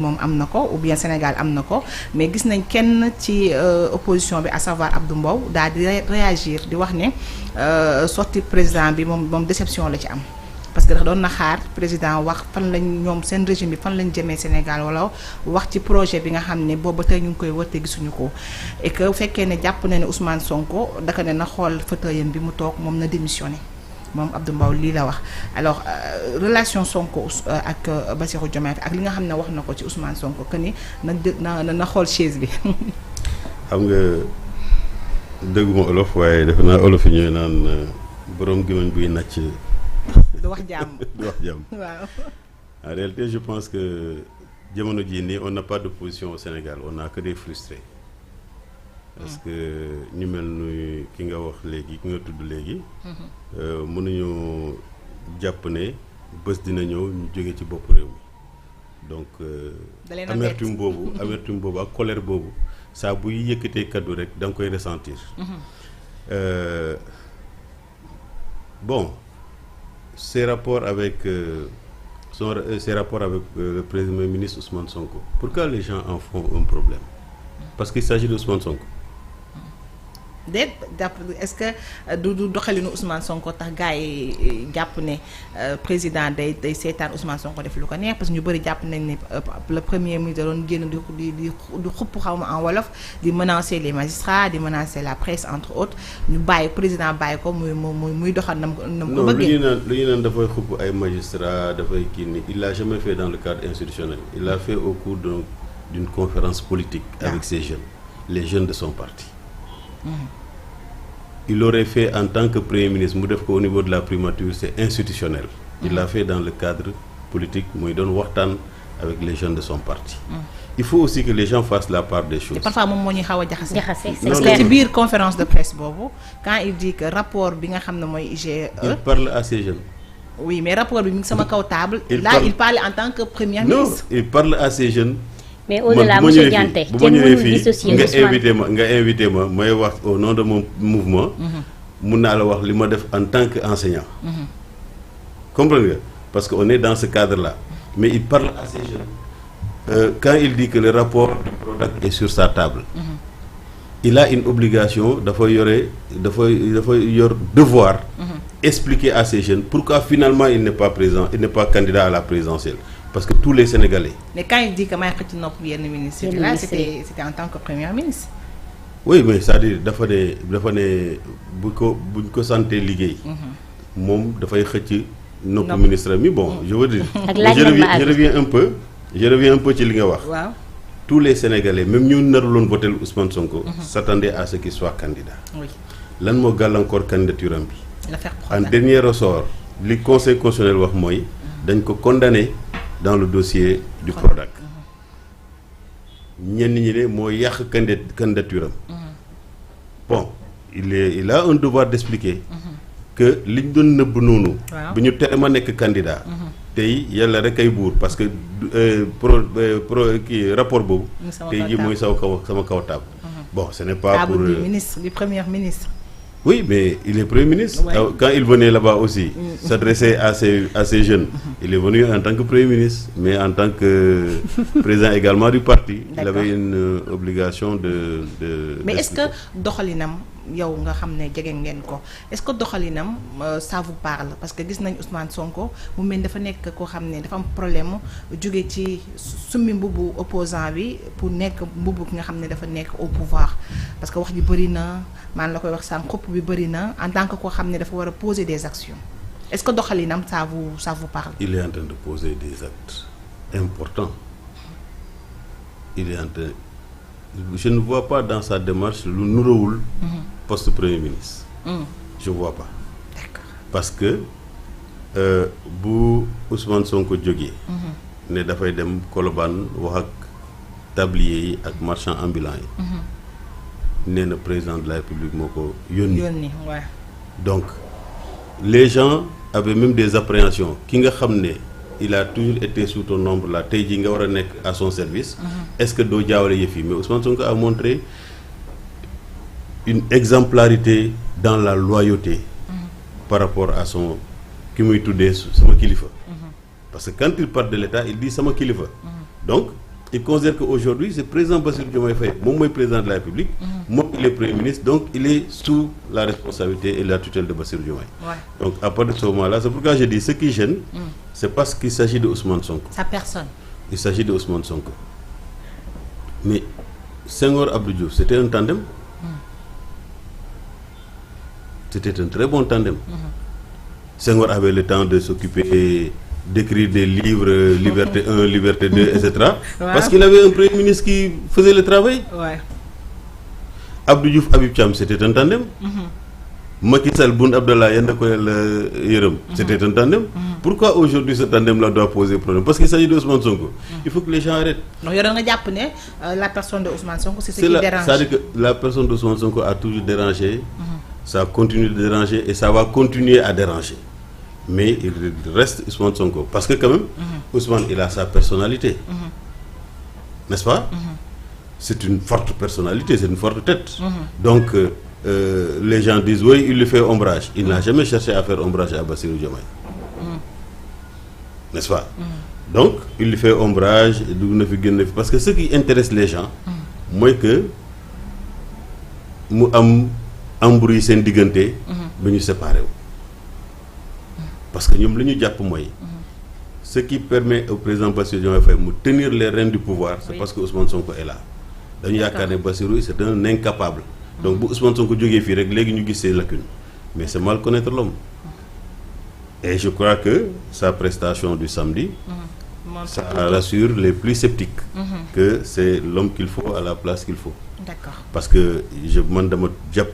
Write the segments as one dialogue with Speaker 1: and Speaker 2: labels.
Speaker 1: moom am na ko ou bien Sénégal am na ko mais gis nañ kenn ci opposition bi à savoir Abdou Mbow daal di réagir di wax ne sorti président bi moom déception la ci am parce que doon na xaar président wax fan lañ ñoom seen régime bi fan lañ jëmee Sénégal wala wax ci projet bi nga xam ne boobu ba tey ñu ngi koy wërte gisuñu ko et que bu fekkee ne jàpp na ne Ousmane Sonko daka ne na xool fauteuilam bi mu toog moom na démissionné moom Abdou Mbow lii la wax alors relation Sonko ak Bassirou Diomaye ak li nga xam ne wax na ko ci Ousmane Sonko que ni na xool chaise bi.
Speaker 2: xam nga dëgguma olof waaye defe naa olof yi ñooy naan borom gémmiñ buy nàcc.
Speaker 1: du wax jàmm
Speaker 2: du wax jàmm.
Speaker 1: waaw.
Speaker 2: En réalité je pense que jamono jii nii on n'a pas d'opposition au Sénégal on n'a que des frustrés. parce que ñu mel ni ki nga wax léegi ki nga tudd léegi. mënuñu jàpp ne bés dina ñëw ñu jóge ci bopp réew mi donc. amertume boobu ak colère boobu saa buy yëkkatee kaddu rek da nga koy ressentir. Bon ses rapports avec le Premier ministre Ousmane Sonko pourquoi les gens en font un problème parce qu'il s'agit de Ousmane Sonko.
Speaker 1: déet jàpp est-ce que du doxalinu Ousmane Sonko tax gars yi jàpp ne président day seetaan Ousmane Sonko def lu ko neex parce que ñu bëri jàpp nañ ne le premier ministre doon génn di xupp xaw ma en wolof di menacer les magistrats di menacer la presse entre autres ñu bàyyi président bàyyi ko muy doxal nam ko bëggee.
Speaker 2: lu ñu naan dafay xupp ay magistrats dafay kii ni il l'a jamais fait dans le cadre institutionnel il l'a fait au cours d'une conférence politique avec ses jeunes les jeunes de son parti. Il l'aurait fait en tant que Premier ministre mu def ko au niveau de la primature c'est institutionnel. Il l'a fait dans le cadre politique muy doon waxtaan avec les jeunes de son parti. Il faut aussi que les gens fassent la part des choses.
Speaker 1: Et parfois moom moo ñuy xaw a jaxase. parce que ci biir conférence de presse boobu quand il dit que rapport bi nga xam ne mooy IGE.
Speaker 2: il parle à ces jeunes.
Speaker 1: oui mais rapport bi mi ngi sama kaw table. il parle en tant que Premier ministre.
Speaker 2: non il parle à ces jeunes.
Speaker 3: mais au-delà monsieur Dianté
Speaker 2: bu ma ñëwee fii nga invité ma may wax au nom de mon mouvement. mun naa la wax li ma def en tant que enseignant. comprendre nga parce que on est dans ce cadre-là mais il parle à ces jeunes. Quand il dit que le rapport du PRODAC est sur sa table. Il a une obligation dafa yor devoir. Expliquer à ces jeunes pourquoi finalement il n'est pas présent il n'est pas candidat à la présidentielle. Parce que tous les Sénégalais.
Speaker 1: Mais quand il dit que may xëcc nopp yenn ministre là c'était en tant que Premier ministre.
Speaker 2: Oui mais c'est-à-dire dafa ne buñ ko santé liggéey. moom dafay xëcc nopp ministre mi bon je veux dire. je reviens un peu ci li nga wax.
Speaker 1: waaw
Speaker 2: tous les Sénégalais même ñu naruloon voter Ousmane Sonko. s'attendaient à ce qu'il soit candidat.
Speaker 1: oui
Speaker 2: lan moo gàllankoor candidature am bi.
Speaker 1: l'affaire
Speaker 2: en dernier ressort li conseil constitutionnel wax mooy dañ ko condamné. dans le dossier du PRODAC ñenn ñi ne moo yàq candidature am bon il a un devoir d'expliquer que liñ doon nëbb noonu bu ñu tere ma nekk candidat tey yàlla rek ay buur parce que rapport boobu tey ji mooy sama kaw table bon ce n'est pas pour
Speaker 1: du Premier ministre.
Speaker 2: Oui, mais il est Premier ministre. Ouais. Quand il venait là-bas aussi, s'adresser à ces jeunes, il est venu en tant que Premier ministre, mais en tant que président également du parti. Il avait une obligation de
Speaker 1: mais est-ce que doxalinam yow nga xam ne jege ngeen ko est-ce que doxalinam ça vous parle parce que gis nañ Ousmane Sonko mu mel dafa nekk koo xam ne dafa am problème jóge ci summi mbubbu opposant bi pour nekk mbubbu ki nga xam ne dafa nekk au pouvoir parce que wax ji bëri na maan la koy wax sànq xupp bi bëri na en tant que koo xam ne dafa war a poser des actions est-ce que doxalinam ça vous parle.
Speaker 2: Il est en train de poser des actes importants. Il est en train je ne vois pas dans sa démarche lu nuróowul poste Premier ministre. Je vois pas.
Speaker 1: D'accord.
Speaker 2: Parce que bu Ousmane Sonko jógee. ne dafay dem Colobane wax ak tablier yi ak marchand ambulant yi. nee na président de la République moo ko yónni.
Speaker 1: Ouais.
Speaker 2: Donc les gens avaient même des appréhensions ki nga xam ne il a toujours été sous ton ombre là tey jii nga war a nekk à son service. Est-ce que doo jaawale yëf yi mais Ousmane Sonko a montré une exemplarité dans la loyauté. Par rapport à son ki muy tuddee sama kilifa. Parce que quand il parle de l'État il dit sama kilifa. Donc il considère qu'aujourd'hui c'est président Bassirou Diomaye Faye moom mooy président de la République. moom il est premier ministre donc il est sous la responsabilité et la tutelle de Bassirou Diomaye. Donc à partir de ce moment-là c'est pourquoi je dis ce qui gêne. c'est parce qu'il s'agit de Ousmane Sonko.
Speaker 1: sa personne.
Speaker 2: Il s'agit de Ousmane Sonko. Mais Senghor Abdou Diouf c'était un tandem. C'était un très bon tandem. Senghor avait le temps de s'occuper d'écrire des livres, Liberté 1, Liberté 2, etc. Parce qu'il avait un premier ministre qui faisait le travail. Abdou Diouf, Habib Thiam, c'était un tandem. Macky Sall, Boun Abdallah, c'était un tandem. Pourquoi aujourd'hui ce tandem-là doit poser problème? Parce qu'il s'agit d'Ousmane Sonko. Il faut que les gens arrêtent.
Speaker 1: Donc, la personne de Ousmane Sonko, c'est ce qui dérange.
Speaker 2: C'est-à-dire que la personne d'Ousmane Sonko a toujours dérangé, ça continue de déranger et ça va continuer à déranger. Mais il reste Ousmane Sonko. Parce que quand même, Ousmane, il a sa personnalité. N'est-ce pas? C'est une forte personnalité, c'est une forte tête. Donc, les gens disent, oui, il lui fait ombrage. Il n'a jamais cherché à faire ombrage à Bassirou Diomaye. N'est-ce pas? Donc, il lui fait ombrage, parce que ce qui intéresse les gens, moi que nous avons embrouillé sen diganté, nous nous séparons. Parce que nous avons ce qui permet au président Bassirou Diomaye Faye de tenir les rênes du pouvoir, c'est parce que Ousmane Sonko est là. Nous avons Bassirou, c'est un incapable. Donc, si Ousmane Sonko est là, nous avons ses lacunes. Mais c'est mal connaître l'homme. Et je crois que sa prestation du samedi, ça rassure les plus sceptiques que c'est l'homme qu'il faut à la place qu'il faut.
Speaker 1: D'accord.
Speaker 2: Parce que je me demande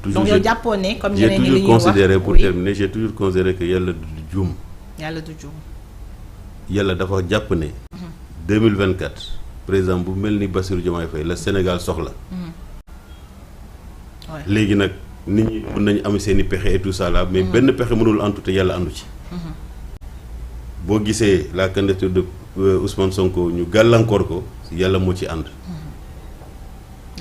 Speaker 2: toujours.
Speaker 1: Donc, japonais, comme
Speaker 2: j'ai toujours considéré, pour terminer, j'ai toujours considéré que Yalla du Djoum.
Speaker 1: Yalla du Djoum.
Speaker 2: Yalla d'abord japonais. 2024, président Boumelni Bassirou Diomaye Faye, le Sénégal soxla. Légui nak nit ñi mën nañ am seeni pexé et tout ça là, mais benn pexé mënul antu te Yalla andu ci. Bo gissé la candidature de Ousmane Sonko ñu galankor ko, Yalla mo ci and.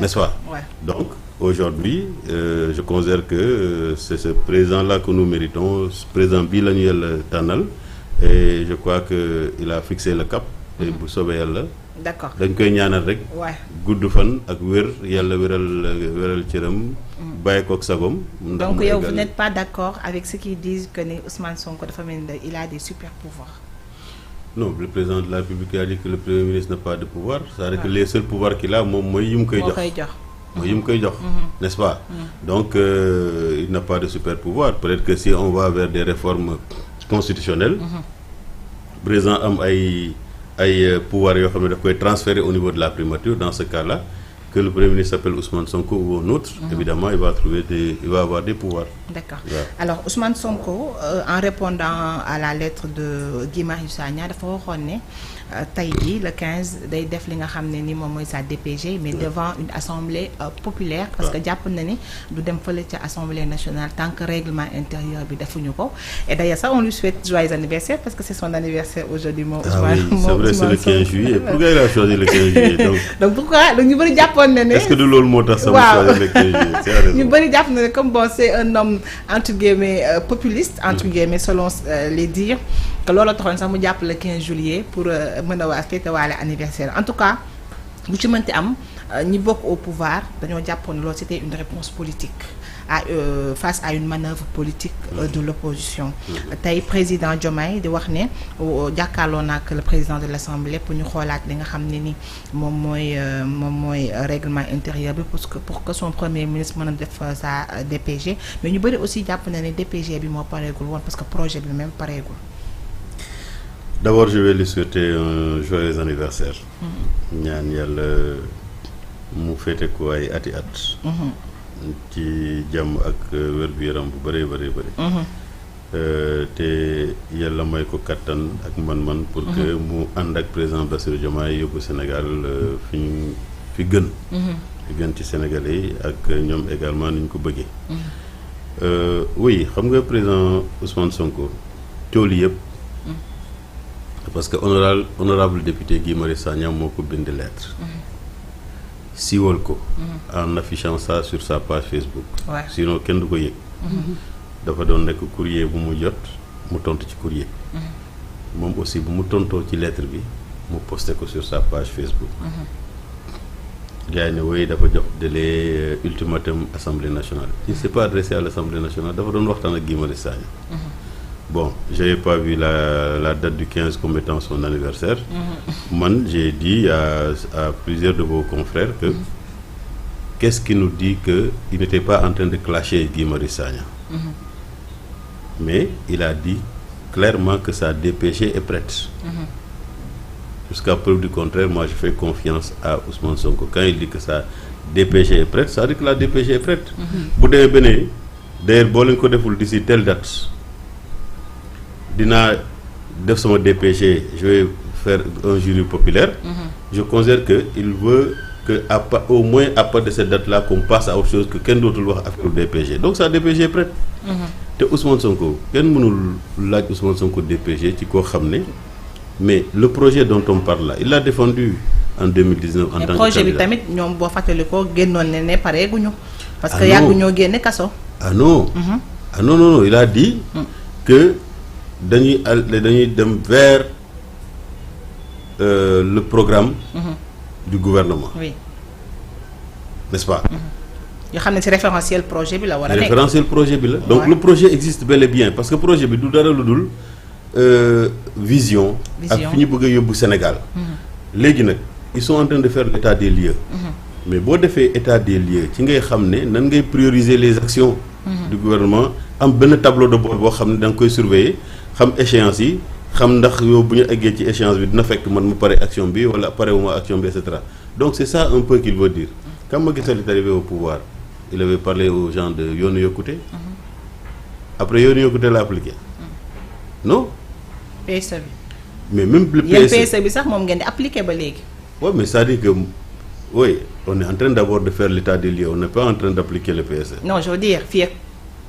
Speaker 2: N'est-ce pas? Donc aujourd'hui, je considère que c'est ce président-là que nous méritons, ce président bi lañu Yalla tanal, et je crois que il a fixé le cap et bu sobé Yalla.
Speaker 1: D'accord.
Speaker 2: dañ koy ñaanal rek. gudd fan ak wér Yalla wéral cëram. bàyyi ko ak sagom.
Speaker 1: Donc yow vous n'êtes pas d'accord avec ceux qui disent que Ousmane Sonko dafa mel ni il a des super pouvoirs.
Speaker 2: Non, le président de la République a dit que le premier ministre n'a pas de pouvoir. C'est-à-dire que les seuls pouvoirs qu'il a moom mooy yum koy jox. N'est-ce pas? Donc il n'a pas de super pouvoir. Peut-être que si on va vers des réformes constitutionnelles, le président am ay pouvoir yoo xam ne daf koy transférer au niveau de la primature. Dans ce cas-là, que le premier ministre s'appelle Ousmane Sonko ou un autre, évidemment, il va avoir des pouvoirs.
Speaker 1: D'accord. Alors, Ousmane Sonko, en répondant à la lettre de Guy Marius Sagna, dafa waxoon ne tey jii le 15 day def li nga xam ne ni moom mooy sa DPG, mais devant une assemblée populaire, parce que jàpp na ni du dem fële ca assemblée nationale tant que règlement intérieur bi defuñu ko. Et d'ailleurs ça on lui souhaite joyeux anniversaire parce que c'est son anniversaire aujourd'hui.
Speaker 2: Ah oui, c'est vrai, c'est le 15 juillet. Pourquoi il a choisi le 15 juillet
Speaker 1: donc pourquoi ñu bëri jàppoon na ne.
Speaker 2: Est-ce que de loolu moo tax sama choisi le 15 juillet? C'est raison.
Speaker 1: ñu bëri jàpp na ne comme bon c'est un homme entre guillemets populiste entre guillemets selon les dires que loolu taxoon sax mu jàpp le 15 juillet pour mën a fêter waale anniversaire. En tout cas bu ci mënti am ñi bokk au pouvoir dañoo jàppoon loolu c'était une réponse politique face à une manœuvre politique de l'opposition. Tey président Diomaye di wax ne jàkkaarloo na ak le président de l'Assemblée pour ñu xoolaat li nga xam ne ni moom mooy règlement intérieur bi pour que son premier ministre mën a def sa DPG, mais ñu bëri aussi jàpp na ne DPG bi moo pareegul woon parce que projet bi même pareegul.
Speaker 2: D'abord, je vais lui souhaiter un joyeux anniversaire. ñaan Yàlla mu féete ko ay ati at. ci jàmm ak wér-gu-yaram bu bëree te Yàlla may ko kattan ak man-man pour que mu ànd ak président Bassirou Diomaye yóbbu Sénégal fi gën. fi gën ci Sénégalais yi ak ñoom également ni ñu ko bëggee. Oui xam nga président Ousmane Sonko tool yëpp. Parce que honorable député Guy Marius Sagna moo ko bind lettre. siiwal ko. en affichant ça sur sa page Facebook. Sinon kenn du ko yëg. dafa doon nekk courrier bu mu jot mu tontu ci courrier. moom aussi bu mu tontoo ci lettre bi mu posté ko sur sa page Facebook. gars yi ne oui dafa jox délai ultimatum Assemblée nationale. il s'est pas adressé à l'Assemblée nationale dafa doon waxtaan ak Guy Marius Sagna. Bon, j'avais pas vu la date du 15 comme étant son anniversaire. Man, j'ai dit à plusieurs de vos confrères que qu'est-ce qui nous dit qu'il n'était pas en train de clasher Guy Marius Sagna. Mais il a dit clairement que sa DPG est prête. Jusqu'à preuve du contraire, moi je fais confiance à Ousmane Sonko. Quand il dit que sa DPG est prête, ça veut dire que la DPG est prête. Vous devez venir, d'ailleurs, si vous avez d'ici telle date, dinaa def sama DPG, je vais faire un jury populaire. Je considère qu'il veut que au moins à partir de cette date-là qu'on passe à autre chose que kenn dootul wax affaire DPG. Donc sa DPG est prête. te Ousmane Sonko kenn mënul laaj Ousmane Sonko DPG ci koo xam ne mais le projet dont on parle là il l'a défendu en 2019 en tant que candidat.
Speaker 1: projet bi tamit ñoom boo fàttalikoo génnoon ne pareeguñu. parce que yàggu ñoo génne kaso.
Speaker 2: ah non. ah non non non il a dit que dañuy dem vers le programme du gouvernement.
Speaker 1: Oui.
Speaker 2: N'est-ce pas?
Speaker 1: yoo xam ne ci référentiel projet bi la war a nekk.
Speaker 2: référentiel projet bi la. donc le projet existe bel et bien parce que projet bi du dara lu dul vision. ak fi ñu bëgg a yóbbu Sénégal. léegi nag ils sont en train de faire l'état des lieux. mais boo defee état des lieux ci ngay xam ne nan ngay prioriser les actions. du gouvernement am benn tableau de bord boo xam ne da nga koy surveiller xam échéance yi xam ndax yow bu ñu eggee ci échéance bi dina fekk man mu pare action bi wala pare wu ma action bi et cetera donc c'est ça un peu qu'il veut dire. Quand Macky Sall est arrivé au pouvoir il avait parlé aux gens de Yoonu Yokkute. Après Yoonu Yokkute l'a appliqué. non.
Speaker 1: PSE bi.
Speaker 2: mais même le
Speaker 1: PSE yéen PSE bi sax moom ngeen di appliqué ba léegi.
Speaker 2: oui mais c'est-à-dire que oui on est en train d'abord de faire l'état des lieux on n'est pas en train d'appliquer le PSE.
Speaker 1: non je veux dire fii ak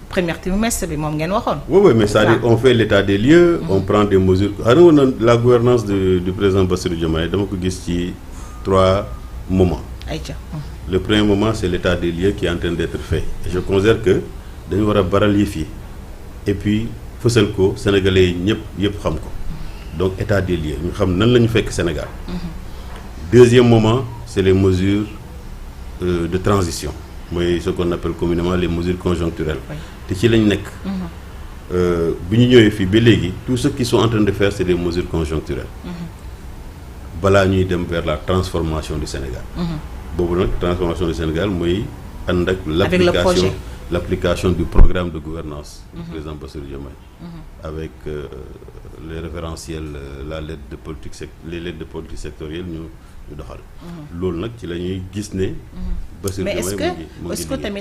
Speaker 1: premier trimestre bi moom ngeen waxoon.
Speaker 2: oui oui mais c'est-à-dire on fait l'état des lieux. on prend des mesures xam nga la gouvernance du président Bassirou Diomaye dama ko gis ci 3 moments.
Speaker 1: ayca.
Speaker 2: Le premier moment, c'est l'état des lieux qui est en train d'être fait. Et je considère que dañu war a baral yi fii et puis fësal ko sénégalais yi yëpp xam ko donc état des lieux ñu xam nan la ñu fekk Sénégal. Deuxième moment, c'est les mesures de transition mooy ce qu'on appelle communément les mesures conjoncturelles. te ci lañ nekk. bi ñu ñëwee fii ba léegi tout ce qu'ils sont en train de faire c'est des mesures conjoncturelles. balaa ñuy dem vers la transformation du Sénégal. boobu nag transformation du Sénégal mooy ànd ak l'application du programme de gouvernance du président Bassirou Diomaye avec les référentiels les lettres de politique sectorielle ñu doxal loolu nag ci la ñuy gis ne Bassirou Diomaye
Speaker 1: mais est-ce que tamit